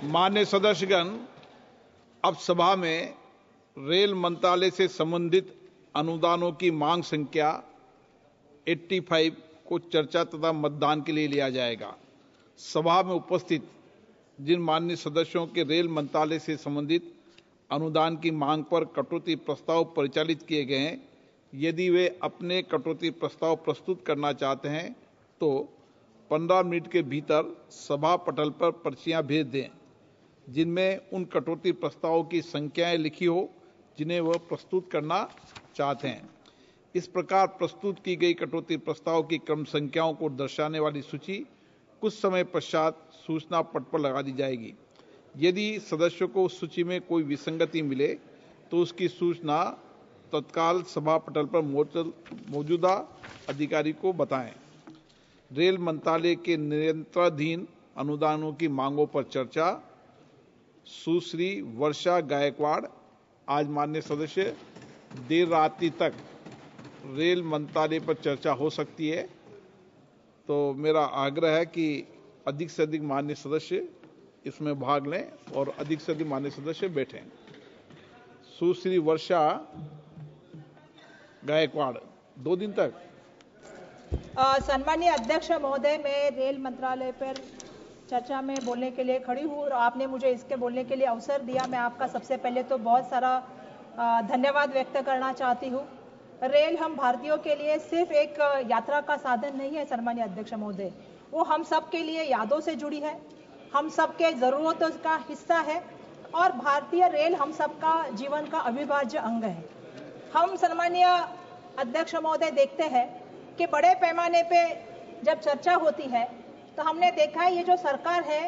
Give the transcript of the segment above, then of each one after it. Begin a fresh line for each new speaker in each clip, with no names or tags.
मान्य सदस्यगण, अब सभा में रेल मंत्रालय से संबंधित अनुदानों की मांग संख्या 85 को चर्चा तथा मतदान के लिए लिया जाएगा। सभा में उपस्थित जिन माननीय सदस्यों के रेल मंत्रालय से संबंधित अनुदान की मांग पर कटौती प्रस्ताव परिचालित किए गए हैं, यदि वे अपने कटौती प्रस्ताव प्रस्तुत करना चाहते हैं तो 15 मिनट के भीतर सभा पटल पर पर्चियां भेज दें जिनमें उन कटौती प्रस्तावों की संख्याएं लिखी हो जिन्हें वह प्रस्तुत करना चाहते हैं। इस प्रकार प्रस्तुत की गई कटौती प्रस्ताव की क्रम संख्याओं को दर्शाने वाली सूची कुछ समय पश्चात सूचना पट पर लगा दी जाएगी। यदि सदस्यों को उस सूची में कोई विसंगति मिले तो उसकी सूचना तत्काल सभा पटल पर मौजूदा अधिकारी को बताएं। रेल मंत्रालय के नियंत्रणाधीन अनुदानों की मांगों पर चर्चा। सुश्री वर्षा गायकवाड़। आज माननीय सदस्य, देर रात्रि तक रेल मंत्रालय पर चर्चा हो सकती है, तो मेरा आग्रह है कि अधिक से अधिक माननीय सदस्य इसमें भाग लें और अधिक से अधिक माननीय सदस्य बैठें। सुश्री वर्षा गायकवाड़, 2 दिन तक।
सम्मानीय अध्यक्ष महोदय, मैं रेल मंत्रालय पर चर्चा में बोलने के लिए खड़ी हूँ और आपने मुझे इसके बोलने के लिए अवसर दिया। मैं आपका सबसे पहले तो बहुत सारा धन्यवाद व्यक्त करना चाहती हूँ। रेल हम भारतीयों के लिए सिर्फ एक यात्रा का साधन नहीं है सम्मानीय अध्यक्ष महोदय, वो हम सब के लिए यादों से जुड़ी है, हम सबके जरूरतों का हिस्सा है और भारतीय रेल हम सबका जीवन का अविभाज्य अंग है। हम सम्मानीय अध्यक्ष महोदय देखते हैं कि बड़े पैमाने पे जब चर्चा होती है तो हमने देखा है ये जो सरकार है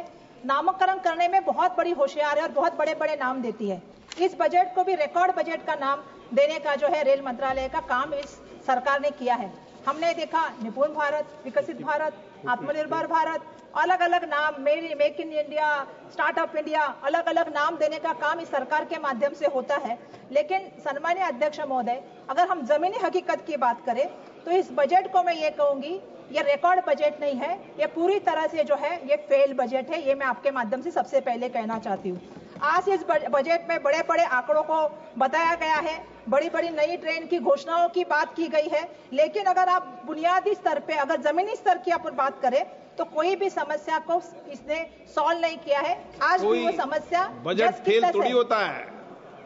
नामकरण करने में बहुत बड़ी होशियार है और बहुत बड़े बड़े नाम देती है। इस बजट को भी रिकॉर्ड बजट का नाम देने का जो है रेल मंत्रालय का काम इस सरकार ने किया है। हमने देखा निपुण भारत, विकसित भारत, आत्मनिर्भर भारत, अलग अलग नाम, make in India, startup India, अलग अलग नाम देने का काम इस सरकार के माध्यम से होता है। लेकिन सम्मानीय अध्यक्ष महोदय, अगर हम जमीनी हकीकत की बात करें तो इस बजट को मैं ये कहूंगी ये रिकॉर्ड बजट नहीं है, ये पूरी तरह से जो है ये फेल बजट है। ये मैं आपके माध्यम से सबसे पहले कहना चाहती हूँ। आज इस बजट में बड़े बड़े आंकड़ों को बताया गया है, बड़ी बड़ी नई ट्रेन की घोषणाओं की बात की गई है, लेकिन अगर आप बुनियादी स्तर पे, अगर जमीनी स्तर की अपन बात करें तो कोई भी समस्या को इसने सॉल्व नहीं किया है। आज भी वो समस्या
बजट फेल थोड़ी होता है,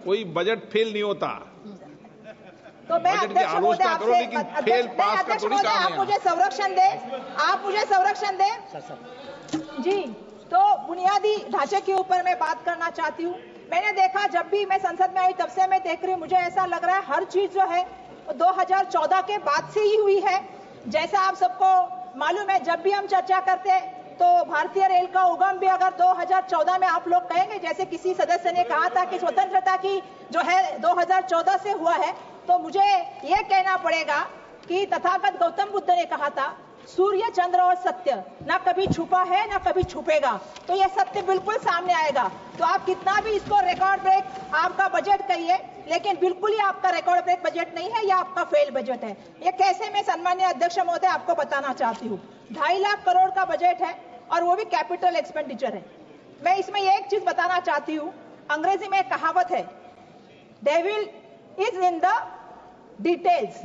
कोई बजट फेल नहीं होता।
तो मैं अध्यक्ष महोदय आपसे आप मुझे संरक्षण दे, आप मुझे संरक्षण दे जी। तो बुनियादी ढांचे के ऊपर मैं बात करना चाहती हूँ। मैंने देखा जब भी मैं संसद में आई तब से मैं देख रही हूँ, मुझे ऐसा लग रहा है हर चीज जो है 2014 के बाद से ही हुई है। जैसा आप सबको मालूम है, जब भी हम चर्चा करते तो भारतीय रेल का उगम भी अगर 2014 में आप लोग कहेंगे, जैसे किसी सदस्य ने कहा था कि स्वतंत्रता की जो है 2014 से हुआ है, तो मुझे यह कहना पड़ेगा कि तथागत गौतम बुद्ध ने कहा था सूर्य, चंद्र और सत्य ना कभी छुपा है ना कभी छुपेगा। तो यह सत्य बिल्कुल सामने आएगा। तो आप कितना भी इसको रिकॉर्ड ब्रेक आपका बजट कहिए, लेकिन बिल्कुल ही आपका रिकॉर्ड ब्रेक बजट नहीं है, यह आपका फेल बजट है। ये कैसे, मैं सम्मानीय अध्यक्ष महोदय आपको बताना चाहती हूँ। 2.5 लाख करोड़ का बजट है और वो भी कैपिटल एक्सपेंडिचर है। मैं इसमें एक चीज बताना चाहती हूँ, अंग्रेजी में एक कहावत है, devil is in the details.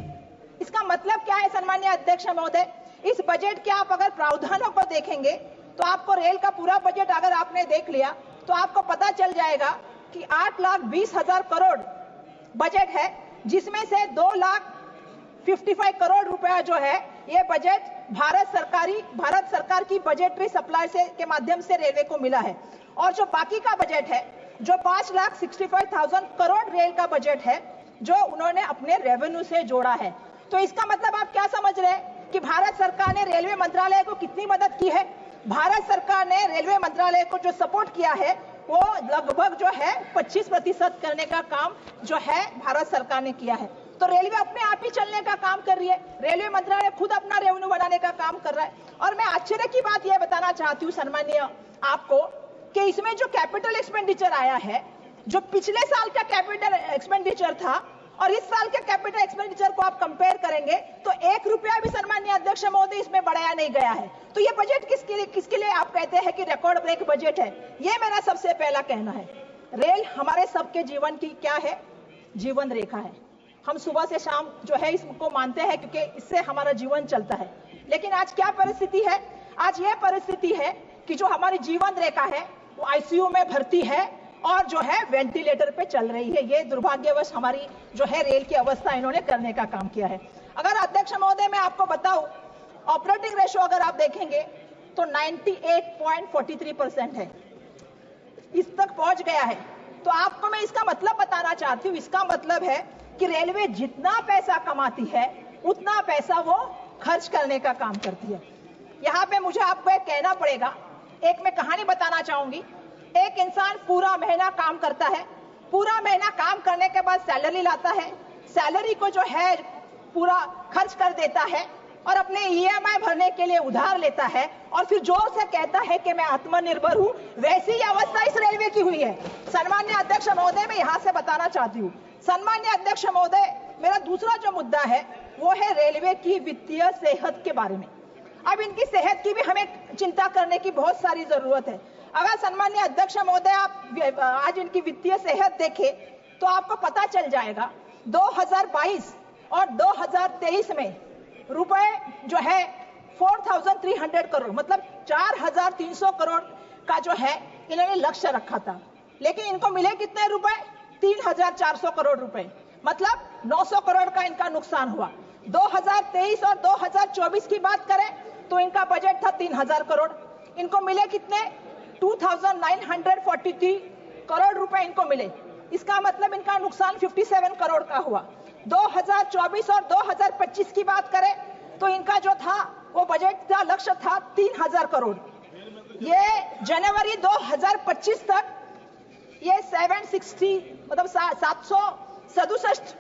इसका मतलब क्या है सम्मानीय अध्यक्ष महोदय? इस बजट के आप अगर प्रावधानों को देखेंगे तो आपको रेल का पूरा बजट अगर आपने देख लिया तो आपको पता चल जाएगा कि 8,20,000 करोड़ बजट है, जिसमें से 2,55 करोड़ रुपया जो है ये बजट भारत सरकार की बजटरी सप्लाई से के माध्यम से रेलवे को मिला है। और जो बाकी का बजट है, जो 5,65,000 करोड़ रेल का बजट है, जो उन्होंने अपने रेवेन्यू से जोड़ा है। तो इसका मतलब आप क्या समझ रहे हैं कि भारत सरकार ने रेलवे मंत्रालय को कितनी मदद की है? भारत सरकार ने रेलवे मंत्रालय को जो सपोर्ट किया है वो लगभग जो है 25% करने का काम जो है भारत सरकार ने किया है। तो रेलवे अपने आप ही चलने का काम कर रही है, रेलवे मंत्रालय खुद अपना रेवेन्यू बढ़ाने का काम कर रहा है। और मैं आश्चर्य की बात यह बताना चाहती हूँ सम्मानीय आपको कि इसमें जो कैपिटल एक्सपेंडिचर आया है, जो पिछले साल का कैपिटल एक्सपेंडिचर था और इस साल के कैपिटल एक्सपेंडिचर को आप कंपेयर करेंगे तो 1 रुपया भी सम्माननीय अध्यक्ष महोदय इसमें बढ़ाया नहीं गया है। तो ये बजट किसके लिए आप कहते हैं कि रिकॉर्ड ब्रेक बजट है? ये मेरा सबसे पहला कहना है। रेल हमारे सबके जीवन की क्या है? जीवन रेखा है। हम सुबह से शाम जो है इसको मानते हैं क्योंकि इससे हमारा जीवन चलता है। लेकिन आज क्या परिस्थिति है? आज यह परिस्थिति है कि जो हमारी जीवन रेखा है वो आईसीयू में भर्ती है और जो है वेंटिलेटर पे चल रही है। ये दुर्भाग्यवश हमारी जो है रेल की अवस्था इन्होंने करने का काम किया है। अगर अध्यक्ष महोदय मैं आपको बताऊं, ऑपरेटिंग रेशो अगर आप देखेंगे तो 98.43% है, इस तक पहुंच गया है। तो आपको मैं इसका मतलब बताना चाहती हूँ। इसका मतलब है कि रेलवे जितना पैसा कमाती है उतना पैसा वो खर्च करने का काम करती है। यहाँ पे मुझे आपको एक कहना पड़ेगा, एक मैं कहानी बताना चाहूंगी। एक इंसान पूरा महीना काम करता है, पूरा महीना काम करने के बाद सैलरी लाता है, सैलरी को जो है पूरा खर्च कर देता है और अपने ईएमआई भरने के लिए उधार लेता है और फिर जोर से कहता है कि मैं आत्मनिर्भर हूं। वैसी ही अवस्था इस रेलवे की हुई है। सम्माननीय अध्यक्ष महोदय, मैं यहां से बताना चाहती हूं। सम्माननीय अध्यक्ष महोदय, मेरा दूसरा जो मुद्दा है वो है रेलवे की वित्तीय सेहत के बारे में। अब इनकी सेहत की भी हमें चिंता करने की बहुत सारी जरूरत है। अगर सम्माननीय अध्यक्ष महोदय आप आज इनकी वित्तीय सेहत देखें तो आपको पता चल जाएगा 2022 और 2023 में रुपए जो है 4,300 करोड़ मतलब 4,300 करोड़ का जो है इन्होंने लक्ष्य रखा था, लेकिन इनको मिले कितने रुपए? 3,400 करोड़ रुपए, मतलब 900 करोड़ का इनका नुकसान हुआ। 2023 और 2024 की बात करें तो इनका बजट था 3,000 करोड़, इनको मिले कितने? 2,943 करोड़ रुपए इनको मिले। इसका मतलब इनका नुकसान 57 करोड़ का हुआ। 2024 और 2025 की बात करें तो इनका जो था वो बजट का लक्ष्य था 3,000 करोड़। ये जनवरी 2025 तक ये 760 मतलब 767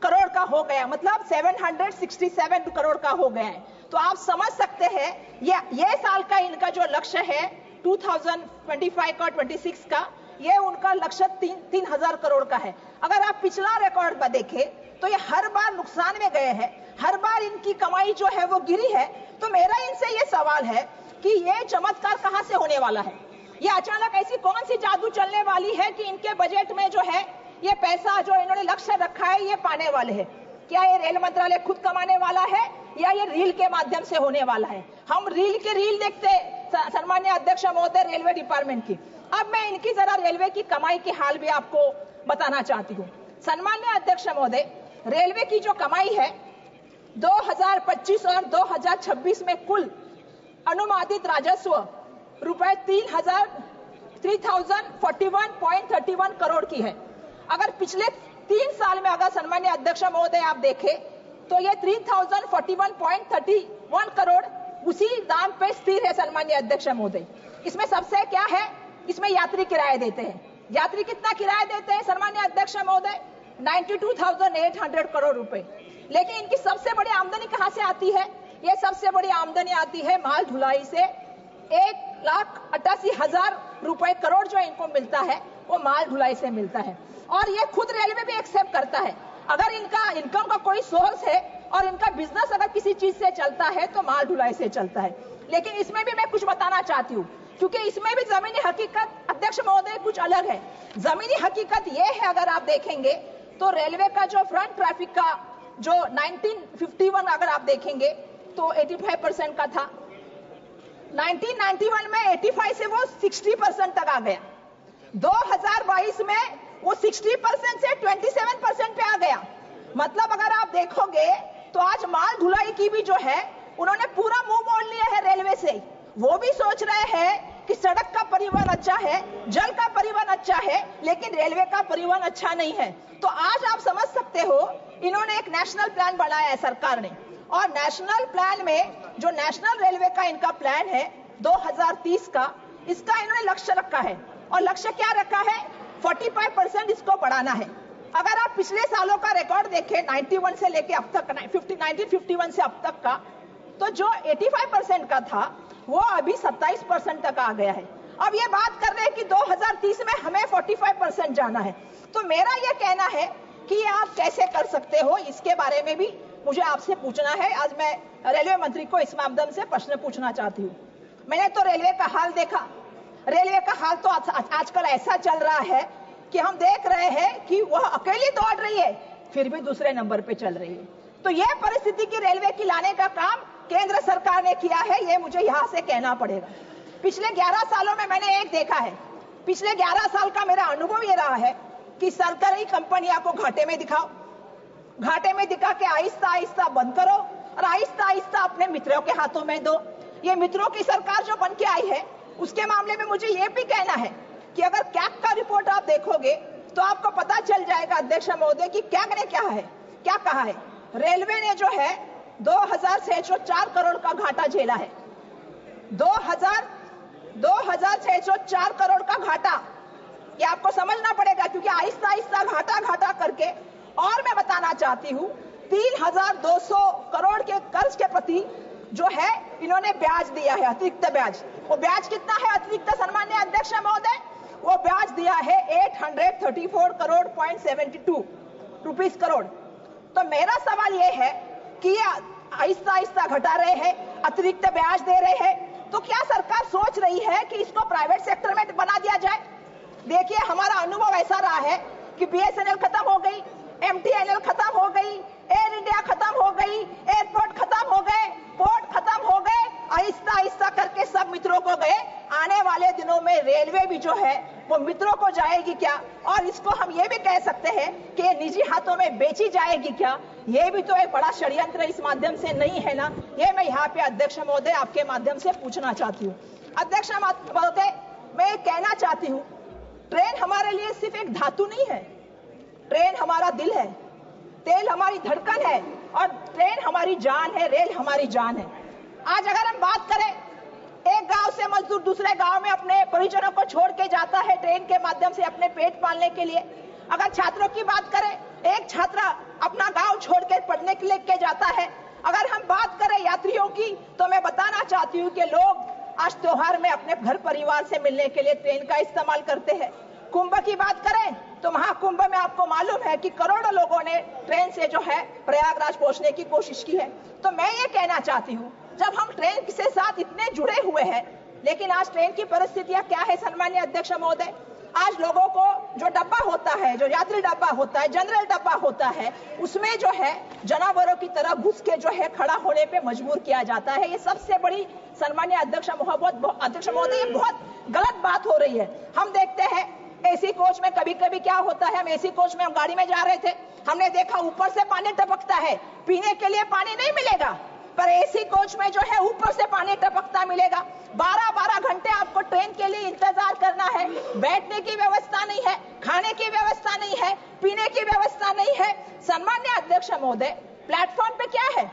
करोड़ का हो गया, मतलब 767 करोड़ का हो गया है। तो आप समझ सकते हैं ये साल का इनका जो लक्ष्य है 2025 का 26 का, ये उनका लक्ष्य 3,000 करोड़ का है। अगर आप पिछला रिकॉर्ड में देखें तो ये हर बार नुकसान में गए हैं, हर बार इनकी कमाई जो है वो गिरी है। तो मेरा इनसे ये सवाल है कि ये चमत्कार कहां से होने वाला है? ये अचानक ऐसी कौन सी जादू चलने वाली है कि इनके बजट में जो है ये पैसा जो इन्होंने लक्ष्य रखा है ये पाने वाले हैं? क्या ये रेल मंत्रालय खुद कमाने वाला है या ये रील के माध्यम से होने वाला है? हम रील देखते सम्माननीय अध्यक्ष महोदय रेलवे डिपार्टमेंट की। अब मैं इनकी जरा रेलवे की कमाई के हाल भी आपको बताना चाहती हूँ। सम्माननीय अध्यक्ष महोदय, रेलवे की जो कमाई है 2025 और 2026 में कुल अनुमानित राजस्व रुपए 3,041.31 करोड़ की है। अगर पिछले 3 साल में अगर सम्माननीय अध्यक्ष महोदय आप देखें तो ये 3,041.31 करोड़ उसी दाम पे स्थिर है। सम्माननीय अध्यक्ष महोदय, इसमें सबसे क्या है, इसमें यात्री किराया देते हैं। यात्री कितना किराया देते हैं सम्माननीय अध्यक्ष महोदय? 92,800 करोड़ रुपए। लेकिन इनकी सबसे बड़ी आमदनी कहां से आती है? ये सबसे बड़ी आमदनी आती है माल ढुलाई से। 1,88,000 रुपए करोड़ जो इनको मिलता है वो माल ढुलाई से मिलता है और ये खुद रेलवे भी एक्सेप्ट करता है। अगर इनका इनकम का कोई सोर्स है और इनका बिजनेस अगर किसी चीज से चलता है तो माल ढुलाई से चलता है। लेकिन इसमें भी मैं कुछ बताना चाहती हूँ क्योंकि इसमें भी जमीनी हकीकत अध्यक्ष महोदय कुछ अलग है। जमीनी हकीकत ये है, अगर आप देखेंगे तो रेलवे का जो फ्रंट ट्रैफिक का जो 1951 अगर आप देखेंगे तो 85% का था। 1991 में 85 से वो 60% तक आ गया। 2022 में वो 60% से 27% पे आ गया। मतलब अगर आप देखोगे तो आज माल ढुलाई की भी जो है उन्होंने पूरा मुंह मोड़ लिया है रेलवे से। वो भी सोच रहे हैं कि सड़क का परिवहन अच्छा है, जल का परिवहन अच्छा है, लेकिन रेलवे का परिवहन अच्छा नहीं है। तो आज आप समझ सकते हो इन्होंने एक नेशनल प्लान बनाया है सरकार ने, और नेशनल प्लान में जो नेशनल रेलवे का इनका प्लान है 2030 का, इसका इन्होंने लक्ष्य रखा है। और लक्ष्य क्या रखा है? 45% इसको बढ़ाना है। अगर आप पिछले सालों का रिकॉर्ड देखें 91 से लेके अब तक 1951 से अब तक का, तो जो 85% का था वो अभी 27% तक आ गया है। अब ये बात कर रहे हैं कि 2030 में हमें 45% जाना है। तो मेरा ये कहना है कि आप कैसे कर सकते हो, इसके बारे में भी मुझे आपसे पूछना है। आज मैं रेलवे मंत्री को इस माध्यम से प्रश्न पूछना चाहती हूँ। मैंने तो रेलवे का हाल देखा। रेलवे का हाल तो आजकल ऐसा चल रहा है कि हम देख रहे हैं कि वह अकेली दौड़ रही है, फिर भी दूसरे नंबर पे चल रही है। तो यह परिस्थिति की रेलवे की लाने का काम केंद्र सरकार ने किया है, यह मुझे यहां से कहना पड़ेगा। पिछले 11 सालों में मैंने एक देखा है, पिछले 11 साल का मेरा अनुभव ये रहा है कि सरकारी कंपनियां को घाटे में दिखाओ, घाटे में दिखा के आहिस्ता आहिस्ता बंद करो और आहिस्ता आहिस्ता अपने मित्रों के हाथों में दो। ये मित्रों की सरकार जो बन के आई है, उसके मामले में मुझे ये भी कहना है कि अगर कैग का रिपोर्ट आप देखोगे तो आपको पता चल जाएगा अध्यक्ष महोदय कि कैग ने क्या कहा है। रेलवे ने जो है 2604 करोड़ का घाटा झेला है। 2604 करोड़ का घाटा, ये आपको समझना पड़ेगा, क्योंकि आहिस्ता आहिस्ता घाटा करके, और मैं बताना चाहती हूँ 3200 करोड़ के कर्ज के प्रति जो है इन्होंने ब्याज दिया है, अतिरिक्त ब्याज। वो ब्याज कितना है अतिरिक्त सन्मान्य अध्यक्ष महोदय? वो ब्याज दिया है 834 करोड़ .72 रुपीस करोड़। तो मेरा सवाल ये है कि आहिस्ता आहिस्ता घटा रहे हैं, अतिरिक्त ब्याज दे रहे हैं, तो क्या सरकार सोच रही है कि इसको प्राइवेट सेक्टर में बना दिया जाए? देखिए, हमारा अनुभव ऐसा रहा है कि बीएसएनएल खत्म हो गई, एमटीएनएल खत्म हो गई, एयर इंडिया खत्म हो गई, एयरपोर्ट खत्म हो गए, पोर्ट खत्म हो गए, आहिस्ता आहिस्ता करके सब मित्रों को गए। आने वाले दिनों में रेलवे भी जो है वो मित्रों को जाएगी क्या? और इसको हम ये भी कह सकते हैं कि निजी हाथों में बेची जाएगी क्या? ये भी तो एक बड़ा षड्यंत्र इस माध्यम से नहीं है ना? ये मैं यहाँ पे अध्यक्ष महोदय आपके माध्यम से पूछना चाहती हूँ। अध्यक्ष महोदय, मैं कहना चाहती हूँ, ट्रेन हमारे लिए सिर्फ एक धातु नहीं है, ट्रेन हमारा दिल है, तेल हमारी धड़कन है, और ट्रेन हमारी जान है, रेल हमारी जान है। आज अगर हम बात करें, एक गांव से मजदूर दूसरे गांव में अपने परिजनों को छोड़ के जाता है ट्रेन के माध्यम से अपने पेट पालने के लिए। अगर छात्रों की बात करें, एक छात्र अपना गांव छोड़ के पढ़ने के लिए जाता है। अगर हम बात करें यात्रियों की, तो मैं बताना चाहती हूँ कि लोग आज त्योहार में अपने घर परिवार से मिलने के लिए ट्रेन का इस्तेमाल करते हैं। कुंभ की बात करें तो महाकुंभ में आपको मालूम है कि करोड़ों लोगों ने ट्रेन से जो है प्रयागराज पहुंचने की कोशिश की है। तो मैं ये कहना चाहती हूँ, जब हम ट्रेन के साथ इतने जुड़े हुए हैं, लेकिन आज ट्रेन की परिस्थितियां क्या है सन्मान्य अध्यक्ष महोदय? आज लोगों को जो डब्बा होता है, जो यात्री डब्बा होता है, जनरल डब्बा होता है, उसमें जो है जानवरों की तरह घुस के जो है खड़ा होने पे मजबूर किया जाता है। ये सबसे बड़ी सन्मान्य अध्यक्ष महोदय, ये बहुत गलत बात हो रही है। हम देखते हैं एसी कोच में कभी कभी क्या होता है, हम एसी कोच में हम गाड़ी में जा रहे थे, हमने देखा ऊपर से पानी टपकता है, पीने के लिए पानी नहीं मिलेगा, पर एसी कोच में जो है ऊपर से पानी टपकता मिलेगा। 12-12 घंटे आपको ट्रेन के लिए इंतजार करना है, बैठने की व्यवस्था नहीं है, खाने की व्यवस्था नहीं है, पीने की व्यवस्था नहीं है। सन्मान्य अध्यक्ष महोदय, प्लेटफॉर्म पे क्या है?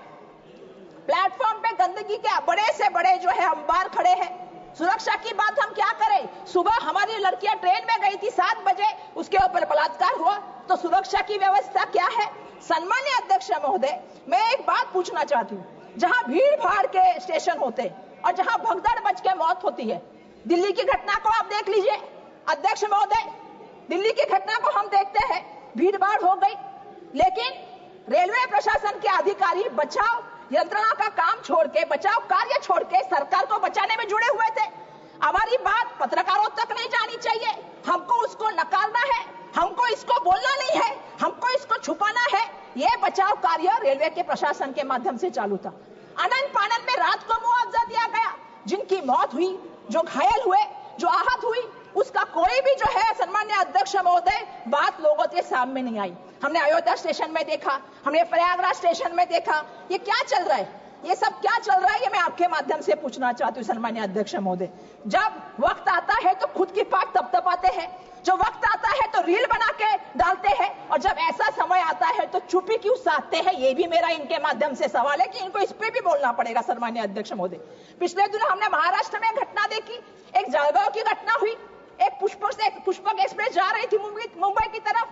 प्लेटफॉर्म पे गंदगी के बड़े से बड़े जो है अंबार खड़े हैं। सुरक्षा की बात हम क्या करें? सुबह हमारी लड़कियां ट्रेन में गई थी 7 बजे, उसके ऊपर बलात्कार हुआ, तो सुरक्षा की व्यवस्था क्या है? सन्मान्य अध्यक्ष महोदय, मैं एक बात पूछना चाहती हूँ, जहां भीड़ भाड़ के स्टेशन होते और जहां भगदड़ मच के मौत होती है, दिल्ली की घटना को आप देख लीजिए अध्यक्ष महोदय, दिल्ली की घटना को हम देखते हैं, भीड़ भाड़ हो गई, लेकिन रेलवे प्रशासन के अधिकारी बचाव यंत्रणा का काम छोड़ के, बचाव कार्य छोड़ के सरकार को बचाने में जुड़े हुए थे। हमारी बात पत्रकारों तक नहीं जानी चाहिए, हमको उसको नकारना है, हमको इसको बोलना नहीं है, हमको इसको छुपाना है। यह बचाव कार्य रेलवे के प्रशासन के माध्यम से चालू था। आनंद फानन में रात को मुआवजा दिया गया, जिनकी मौत हुई, जो घायल हुए, जो आहत हुई, उसका कोई भी जो है सन्मान्य अध्यक्ष महोदय बात लोगों के सामने नहीं आई। हमने अयोध्या स्टेशन में देखा, हमने प्रयागराज स्टेशन में देखा, ये क्या चल रहा है? ये सब क्या चल रहा है? ये मैं आपके माध्यम से पूछना चाहती हूँ सन्मान्य अध्यक्ष महोदय। जब वक्त आता है तो खुद की पाक तपतपाते हैं, जो वक्त आता है तो रील बना के डालते हैं, और जब ऐसा समय आता है तो चुप्पी क्यों साधते हैं? ये भी मेरा इनके माध्यम से सवाल है कि इनको इस पे भी बोलना पड़ेगा सन्मान्य अध्यक्ष महोदय। पिछले दिनों हमने महाराष्ट्र में घटना देखी, एक जलगांव की घटना हुई, एक पुष्पक एक्सप्रेस जा रही थी मुंबई की तरफ,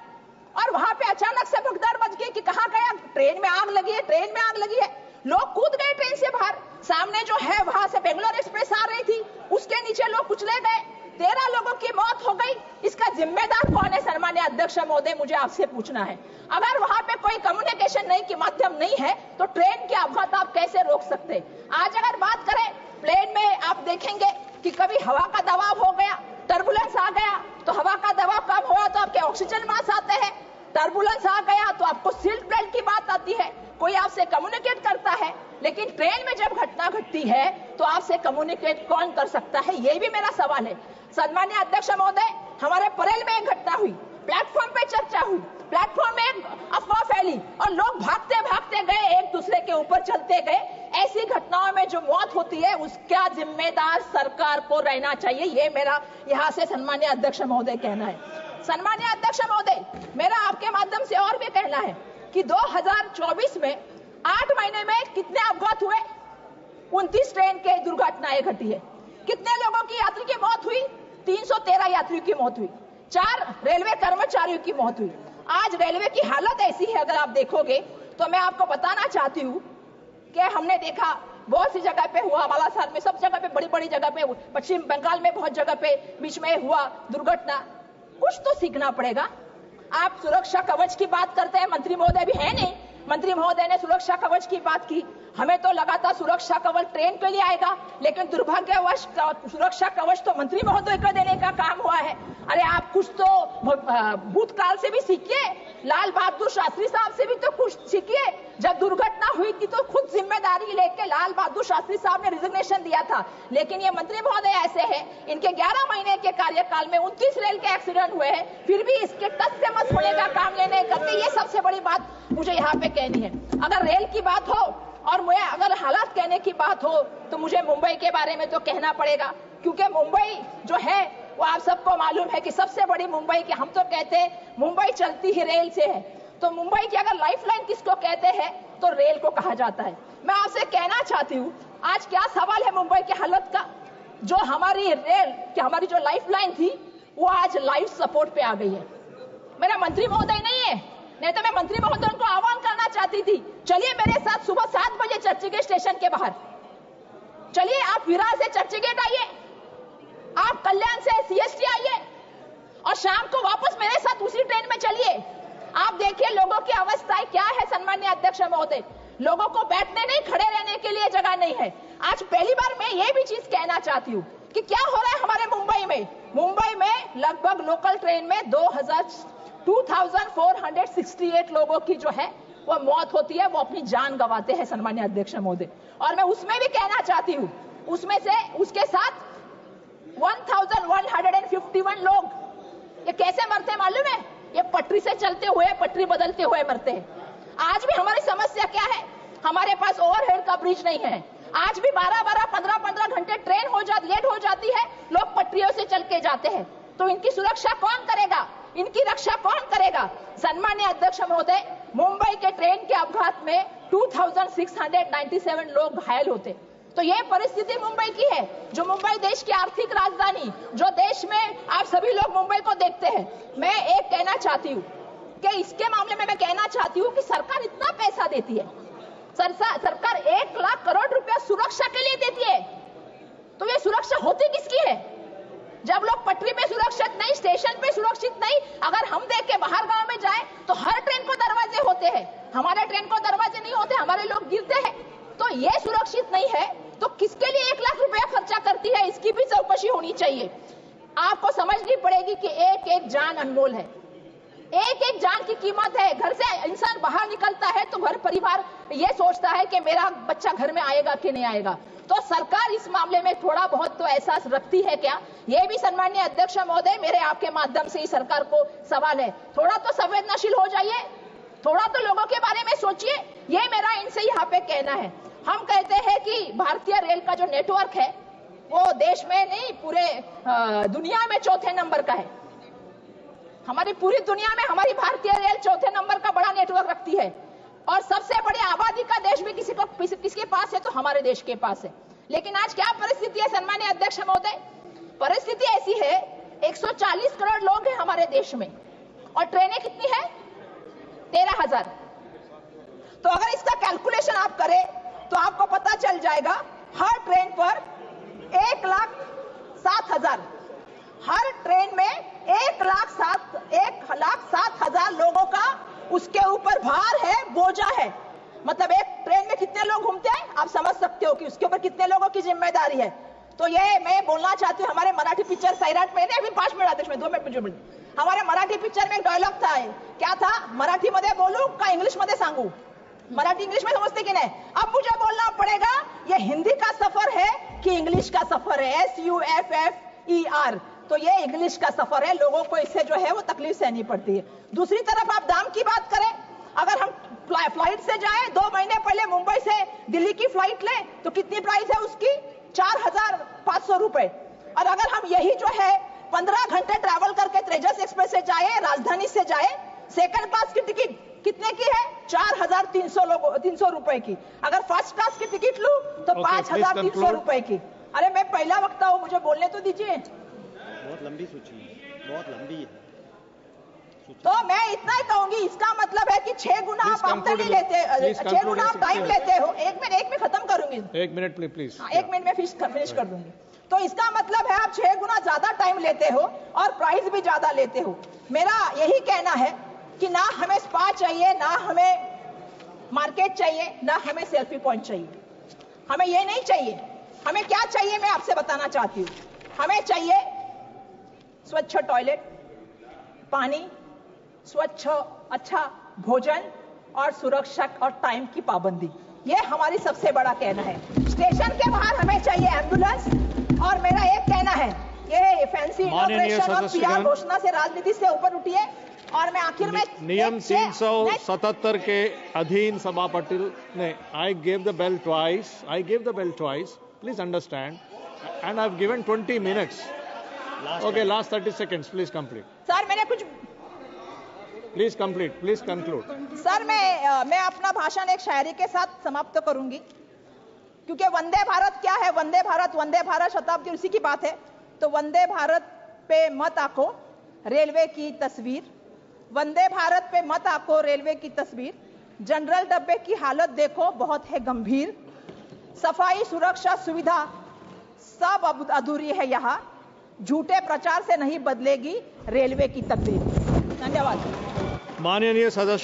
और वहां पे अचानक से भगदड़ मच गई कि कहां गया, ट्रेन में आग लगी है, ट्रेन में आग लगी है। लोग कूद गए ट्रेन से बाहर, सामने जो है वहां से बेंगलोर एक्सप्रेस आ रही थी, उसके नीचे लोग कुचले गए, 13 लोगों की मौत हो गई। इसका जिम्मेदार कौन है सन्मान्य अध्यक्ष अध्यक्ष महोदय, मुझे आपसे पूछना है, अगर वहां पे कोई कम्युनिकेशन नहीं के माध्यम नहीं है तो ट्रेन के अपघात आप कैसे रोक सकते? आज अगर बात करें प्लेन में, आप देखेंगे कि कभी हवा का दबाव हो गया, टर्बुलेंस आ गया, तो हवा का दबाव कम हुआ तो आपके ऑक्सीजन मास्क आते हैं, टर्बुलेंस आ गया तो आपको सीट बेल्ट की बात आती है, कोई आपसे कम्युनिकेट करता है। लेकिन ट्रेन में जब घटना घटती है तो आपसे कम्युनिकेट कौन कर सकता है? ये भी मेरा सवाल है। सम्मानीय अध्यक्ष महोदय, हमारे परेल में एक घटना हुई, प्लेटफॉर्म पे चर्चा हुई, प्लेटफॉर्म में अफवाह फैली और लोग भागते भागते गए, एक दूसरे के ऊपर चलते गए। ऐसी घटनाओं में जो मौत होती है उसका जिम्मेदार सरकार को रहना चाहिए, ये मेरा यहाँ से सम्मानीय अध्यक्ष महोदय कहना है। सम्मानीय अध्यक्ष महोदय, मेरा आपके माध्यम से और भी कहना है कि 2024 में 8 महीने में कितने अपघात हुए? 29 ट्रेन के दुर्घटनाएं घटी है। कितने लोगों की यात्री की मौत हुई? 313 यात्रियों की मौत हुई, 4 रेलवे कर्मचारियों की मौत हुई। आज रेलवे की हालत ऐसी है, अगर आप देखोगे तो मैं आपको बताना चाहती हूँ कि हमने देखा बहुत सी जगह पे हुआ, बालासार में, सब जगह पे, बड़ी बड़ी जगह पे, पश्चिम बंगाल में बहुत जगह पे बीच में हुआ दुर्घटना। कुछ तो सीखना पड़ेगा। आप सुरक्षा कवच की बात करते हैं, मंत्री महोदय भी है नहीं, मंत्री महोदय ने सुरक्षा कवच की बात की। हमें तो लगा था सुरक्षा कवच ट्रेन के लिए आएगा, लेकिन दुर्भाग्यवश सुरक्षा कवच तो मंत्री महोदय को देने का काम हुआ है। अरे आप कुछ तो भूतकाल से भी सीखिए, लाल बहादुर शास्त्री साहब से भी तो कुछ सीखिए। जब दुर्घटना हुई थी तो खुद जिम्मेदारी लेके लाल बहादुर शास्त्री साहब ने रिजिग्नेशन दिया था, लेकिन ये मंत्री महोदय ऐसे हैं, इनके 11 महीने के कार्यकाल में 29 रेल के एक्सीडेंट हुए हैं, फिर भी इसके टस से मस होने का काम लेने करते। ये सबसे बड़ी बात मुझे यहाँ पे कहनी है। अगर रेल की बात हो और मुझे अगर हालात कहने की बात हो तो मुझे मुंबई के बारे में तो कहना पड़ेगा, क्योंकि मुंबई जो है वो आप सबको मालूम है कि सबसे बड़ी मुंबई की, हम तो कहते हैं मुंबई चलती ही रेल से है, तो मुंबई की अगर लाइफलाइन किसको कहते हैं तो रेल को कहा जाता है। मैं आपसे कहना चाहती हूँ, आज क्या सवाल है मुंबई की हालत का? जो हमारी रेल की हमारी जो लाइफलाइन थी वो आज लाइफ सपोर्ट पे आ गई है। मेरा मंत्री महोदय नहीं है, नहीं तो मैं मंत्री महोदय को आह्वान करना चाहती थी, चलिए मेरे साथ सुबह 7 बजे चर्चगेट स्टेशन के बाहर, चलिए आप विरार से चर्चगेट आइए, आप कल्याण से सीएसटी आइए और शाम को वापस मेरे साथ उसी ट्रेन में चलिए। आप देखिए लोगों की अवस्था क्या है। सम्मानीय अध्यक्ष महोदय, लोगों को बैठने नहीं, खड़े रहने के लिए जगह नहीं है। आज पहली बार मैं ये भी चीज कहना चाहती हूँ कि क्या हो रहा है हमारे मुंबई में। मुंबई में लगभग लोकल ट्रेन में 2468 लोगों की जो है वो मौत होती है, वो अपनी जान गंवाते हैं सम्मानीय अध्यक्ष महोदय। और मैं उसमें भी कहना चाहती हूँ, उसमें से उसके साथ 1151 लोग ये कैसे मरते मालूम है? ये पटरी से चलते हुए, पटरी बदलते हुए मरते हैं। आज भी हमारी समस्या क्या है? हमारे पास ओवरहेड का ब्रिज नहीं है। आज भी 12-12, 15-15 घंटे ट्रेन लेट हो जाती है, लोग पटरियों से चल के जाते हैं। तो इनकी सुरक्षा कौन करेगा? इनकी रक्षा कौन करेगा? सम्मानीय अध्यक्ष महोदय, मुंबई के ट्रेन के अपघात में 2697 लोग घायल होते। तो ये परिस्थिति मुंबई की है, जो मुंबई देश की आर्थिक राजधानी, जो देश में आप सभी लोग मुंबई को देखते हैं। मैं एक कहना चाहती हूँ कि इसके मामले में मैं कहना चाहती हूँ कि सरकार इतना पैसा देती है, सरकार 1 लाख करोड़ रुपया सुरक्षा के लिए देती है, तो ये सुरक्षा होती किसकी है? जब लोग पटरी पे सुरक्षित नहीं, स्टेशन पे सुरक्षित नहीं, अगर हम देख के बाहर गांव में जाए तो हर ट्रेन को दरवाजे होते हैं, हमारे ट्रेन को दरवाजे नहीं होते, हमारे लोग गिरते हैं। तो ये सुरक्षित नहीं है तो किसके लिए 1 लाख रुपया खर्चा करती है? इसकी भी चौकसी होनी चाहिए। आपको समझनी पड़ेगी कि एक एक जान अनमोल है, एक एक जान की कीमत है। घर से इंसान बाहर निकलता है तो घर परिवार ये सोचता है कि मेरा बच्चा घर में आएगा कि नहीं आएगा। तो सरकार इस मामले में थोड़ा बहुत तो एहसास रखती है क्या? ये भी सम्मानीय अध्यक्ष महोदय, मेरे आपके माध्यम से ही सरकार को सवाल है, थोड़ा तो संवेदनशील हो जाइए, थोड़ा तो लोगों के बारे में सोचिए। ये मेरा इनसे यहाँ पे कहना है। हम कहते हैं कि भारतीय रेल का जो नेटवर्क है वो देश में नहीं, पूरे दुनिया में 4थे नंबर का है। हमारी पूरी दुनिया में हमारी भारतीय रेल 4थे नंबर का बड़ा नेटवर्क रखती है, और सबसे बड़ी आबादी का देश भी किसके पास है तो हमारे देश के पास है। लेकिन आज क्या परिस्थिति है सम्मानीय अध्यक्ष महोदय? परिस्थिति ऐसी है, 140 करोड़ लोग हैं हमारे देश में और ट्रेनें कितनी है? 13,000। तो अगर इसका कैलकुलेशन आप करें तो आपको पता चल जाएगा, हर ट्रेन पर 1,07,000, हर ट्रेन में 1,07,000 लोगों का उसके ऊपर भार है, बोझा है। मतलब एक ट्रेन में कितने लोग घूमते हैं, आप समझ सकते हो कि उसके ऊपर कितने लोगों की जिम्मेदारी है। तो ये मैं बोलना चाहती हूँ, हमारे मराठी पिक्चर सैराट में, अभी 5 मिनट आते, 2 मिनिट, हमारे मराठी पिक्चर में एक डायलॉग था, क्या था, मराठी मध्ये बोलू का इंग्लिश मध्ये सांगू, मराठी इंग्लिश में समझते कि नहीं। अब मुझे बोलना पड़ेगा ये हिंदी का सफर है कि इंग्लिश का सफर है, SUFFER। तो ये इंग्लिश का सफर है, लोगों को इससे जो है वो तकलीफ सहनी पड़ती है। दूसरी तरफ आप दाम की बात करें, अगर हम फ्लाइट से जाए, 2 महीने पहले मुंबई से दिल्ली की फ्लाइट लें तो कितनी प्राइस है उसकी, 4,500 रुपए। और अगर हम यही जो है 15 घंटे ट्रैवल करके तेजस एक्सप्रेस से जाए, राजधानी से जाए, सेकंड क्लास की टिकट कितने की है, 4,300 रुपए की। अगर फर्स्ट क्लास की टिकट लूं तो 5,300 रुपए की। अरे मैं पहला वक्ता हूं, मुझे बोलने तो दीजिए।
बहुत लंबी सूची है, बहुत लंबी है।
तो मैं इतना ही कहूंगी, इसका मतलब है कि 6 गुना आप आमदनी लेते, 6 गुना आप टाइम लेते हो। एक मिनट खत्म करूंगी,
1 मिनट प्लीज।
1 मिनट में फिनिश कर दूंगी। तो इसका मतलब है आप 6 गुना ज्यादा टाइम लेते हो और प्राइस भी ज्यादा लेते हो। मेरा यही कहना है कि ना हमें स्पा चाहिए, ना हमें मार्केट चाहिए, ना हमें सेल्फी पॉइंट चाहिए। हमें ये नहीं चाहिए। हमें क्या चाहिए मैं आपसे बताना चाहती हूँ। हमें चाहिए स्वच्छ टॉयलेट, पानी, स्वच्छ अच्छा भोजन और सुरक्षा और टाइम की पाबंदी। ये हमारी सबसे बड़ा कहना है। स्टेशन के बाहर हमें चाहिए एम्बुलेंस। और मेरा एक कहना है, ये फैंसी इनॉग्रेशन और PR घोषणा से राजनीति से ऊपर उठिए। और मैं आखिर में
नियम 377 के अधीन सभापति ने I gave the bell twice, please understand, and I have given 20 minutes. Okay, last 30 seconds, please complete.
Sir मैंने कुछ,
please complete, please conclude.
Sir मैं अपना भाषण एक शायरी के साथ समाप्त करूंगी, क्योंकि वंदे भारत क्या है, वंदे भारत शताब्दी उसी की बात है। तो वंदे भारत पे मत आंको रेलवे की तस्वीर, वंदे भारत पे मत आंको रेलवे की तस्वीर, जनरल डब्बे की हालत देखो बहुत है गंभीर, सफाई सुरक्षा सुविधा सब अधूरी है यहाँ, झूठे प्रचार से नहीं बदलेगी रेलवे की तकदीर। धन्यवाद।
माननीय सदस्य